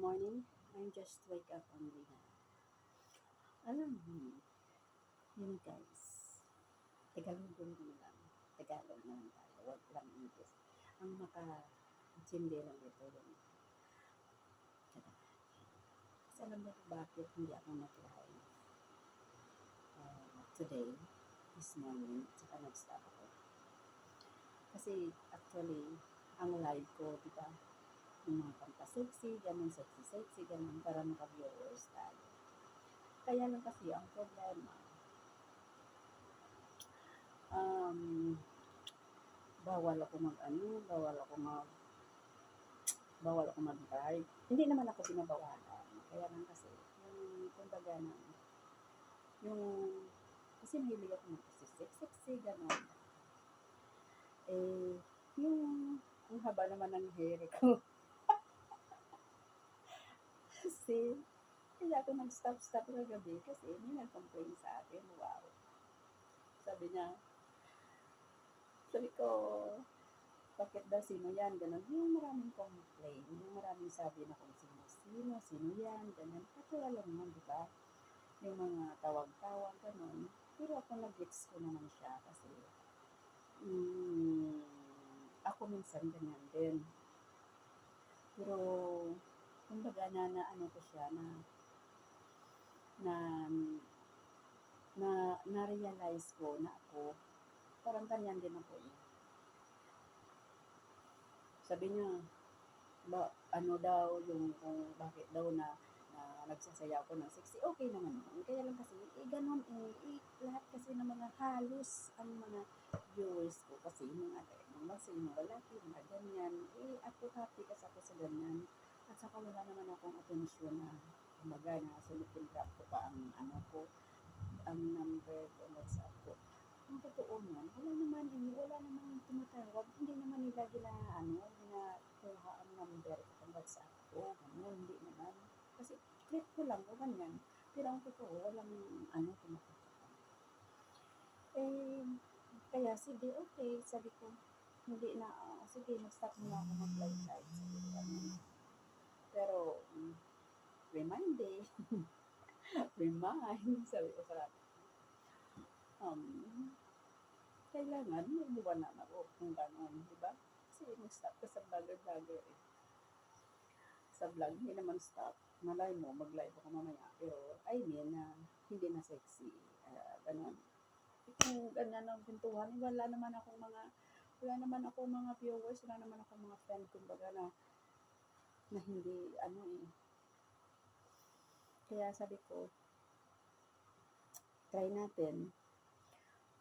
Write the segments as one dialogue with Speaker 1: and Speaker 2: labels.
Speaker 1: morning. I just wake up only na. Alam mo, yun guys. Tagalog na lang. Tagalog na lang tayo. Huwag lang English. Ang maka-intindi lang ito yung kasi alam mo bakit hindi ako nag-live today, this morning, saka nag-stop ako. Kasi actually, ang live ko, di ba, yung mga panta-sexy, ganun, sexy-sexy, ganun, para maka-viewers tayo. Kaya lang kasi ang problema, um, bawal ako mag-live. Hindi naman ako binabawalan. Kaya lang kasi, yung, kumbaga na, yung, kasi mahilig ako mag-sexy, gano'n. Eh, yung, ang haba naman ng hair ko. Kasi, kaya ako nag-stop kagabi kasi may nag-complain sa akin. Wow. Sabi ko, bakit daw sino yan, ganun. Yung maraming complain, yung maraming sabi na kung sino yan, ganun. Kasi alam mo, di ba? Yung mga tawag-tawag, ganun. Pero ako nag-gets ko naman siya kasi ako minsan ganyan din. Pero, kumbaga na ano ko siya, na, na-realize ko na ako, parang ganyan din ako eh. Sabi niya, ano daw, yung kung bakit daw na nagsasayaw ko ng sexy, okay naman yun. Kaya lang kasi, ganun lahat kasi ng mga halos ang mga viewers ko kasi mga lalaki, mga ganyan, ako happy kasi ako sa ganyan. At saka wala naman akong atensyon na kumbaga na sinipindrap ko pa ang ang number ko, WhatsApp ko. Ang totoo niyan, wala naman tumatawag, hindi naman nila ginakuha ang number ko ng WhatsApp ko, ganun, hindi naman. Kasi click ko lang o ganyan. Pero ang totoo, walang tumatawag. Kaya sige, okay, sabi ko, hindi na, sige, mag-stop muna ako mag-live live. Sabi ko, Pero, remind remind, sabi ko sa kailangan may iwanan ako kung gano'n, di ba? Kasi mag-stop ka sa vlogger eh. Sa vlog, hindi naman stop. Malay mo, mag-live ako mamaya. Pero, hindi na sexy. Gano'n. Kung ganyan ang pintuhan, wala naman akong mga viewers, wala naman akong mga friend, kumbaga na hindi, Kaya sabi ko, try natin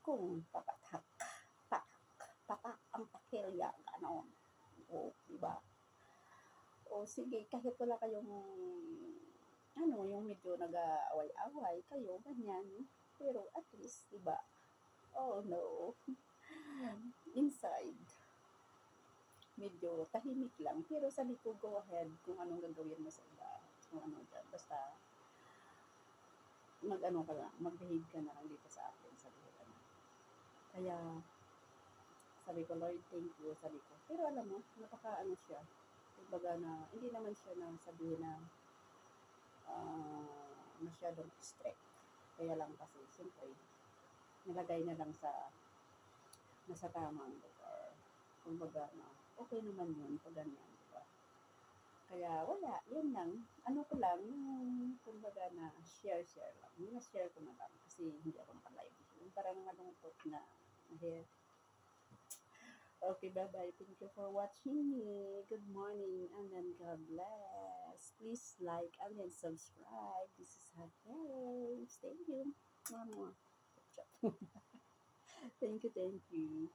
Speaker 1: kung papatak ang pakilya, gano'n. O, diba? O, sige, kahit wala kayong, yung medyo nag-aaway-away kayo, ganyan. Pero at least, diba? Oh, no. Inside, medyo tahimik lang. Pero sabi ko, go ahead kung anong gagawin mo sa iba. Kung ano dyan. Basta, mag-behave ka na lang dito sa akin. Sabi ko na. Kaya, sabi ko, Lord, thank you. Sabi ko, pero alam mo, siya. Kumbaga na, hindi naman siya na sabihin na masyadong strict. Kaya lang kasi, siyempre, nilagay na lang nasa tamang lugar. Kumbaga na, okay naman yun pag ganyan, diba? Kaya wala, yun lang. Ano ko lang, yung kumbaga na share lang. Yung na-share ko na lang kasi hindi ako naka-live. Yung parang malungkot na here. Okay, bye-bye. Thank you for watching me. Good morning and then God bless. Please like and then subscribe. This is Hot Thank you. Thank you.